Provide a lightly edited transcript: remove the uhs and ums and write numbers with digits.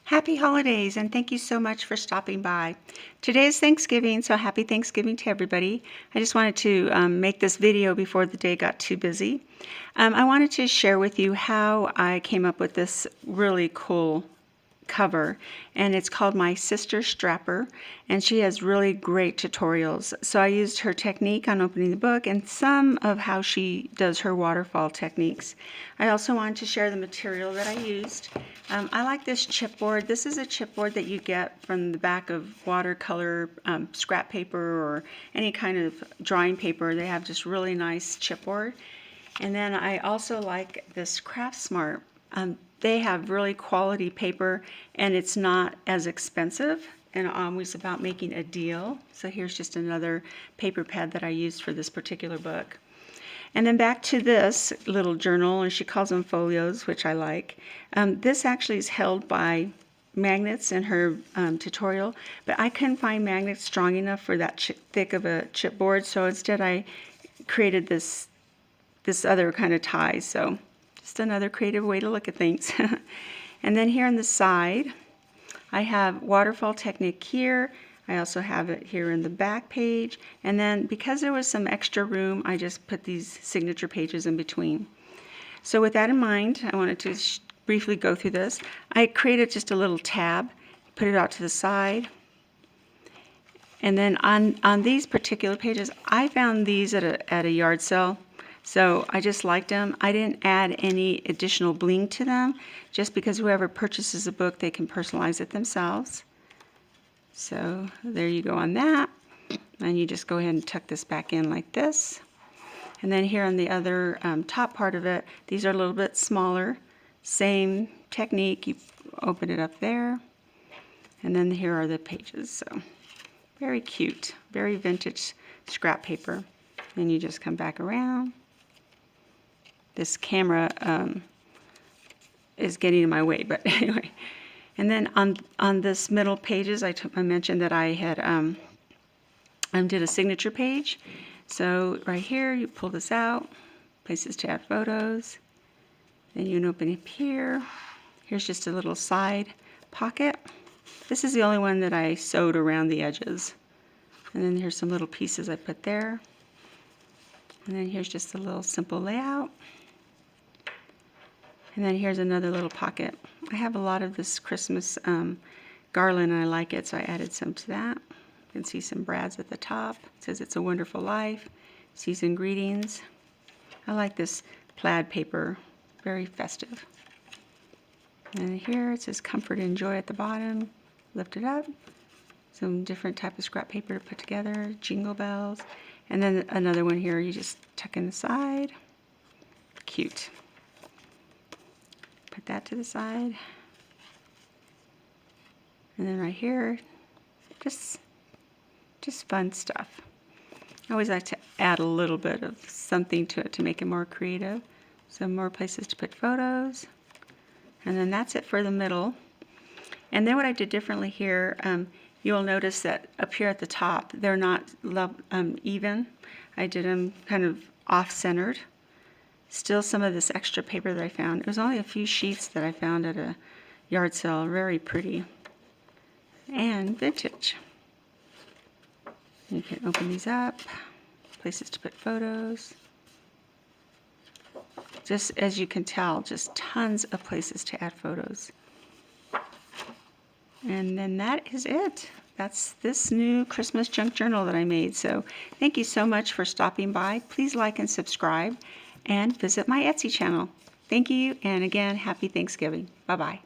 Happy holidays, and thank you so much for stopping by. Today is Thanksgiving, so happy Thanksgiving to everybody. I just wanted to make this video before the day got too busy. I wanted to share with you how I came up with this really cool cover, and it's called My Sister Strapper, and she has really great tutorials. So I used her technique on opening the book and some of how she does her waterfall techniques. I also wanted to share the material that I used. I like this chipboard. This is a chipboard that you get from the back of watercolor scrap paper or any kind of drawing paper. They have just really nice chipboard. And then I also like this Craftsmart. They have really quality paper, and it's not as expensive, and I'm always about making a deal. So here's just another paper pad that I used for this particular book. And then back to this little journal, and she calls them folios, which I like. This actually is held by magnets in her tutorial, but I couldn't find magnets strong enough for that thick of a chipboard, so instead I created this other kind of tie. So just another creative way to look at things. And then here on the side, I have waterfall technique here. I also have it here in the back page. And then because there was some extra room, I just put these signature pages in between. So with that in mind, I wanted to briefly go through this. I created just a little tab, put it out to the side. And then on these particular pages, I found these at a yard sale. So I just liked them. I didn't add any additional bling to them, just because whoever purchases a book, they can personalize it themselves. So there you go on that. And you just go ahead and tuck this back in like this. And then here on the other top part of it, these are a little bit smaller. Same technique, you open it up there. And then here are the pages. So very cute, very vintage scrap paper. Then you just come back around. This camera is getting in my way, but anyway. And then on this middle pages, I mentioned that I had did a signature page. So right here, you pull this out, places to add photos. Then you can open it here. Here's just a little side pocket. This is the only one that I sewed around the edges. And then here's some little pieces I put there. And then here's just a little simple layout. And then here's another little pocket. I have a lot of this Christmas garland, and I like it, so I added some to that. You can see some brads at the top. It says It's a Wonderful Life, Season Greetings. I like this plaid paper, very festive. And here it says Comfort and Joy at the bottom. Lift it up. Some different type of scrap paper to put together, jingle bells. And then another one here, you just tuck in the side. Cute. Put that to the side. And then right here, just fun stuff. I always like to add a little bit of something to it to make it more creative. Some more places to put photos. And then that's it for the middle. And then what I did differently here, you'll notice that up here at the top, they're not even. I did them kind of off-centered. Still some of this extra paper that I found. It was only a few sheets that I found at a yard sale. Very pretty. And vintage. You can open these up. Places to put photos. Just as you can tell, just tons of places to add photos. And then that is it. That's this new Christmas junk journal that I made. So thank you so much for stopping by. Please like and subscribe and visit my Etsy channel. Thank you, and again, happy Thanksgiving. Bye-bye.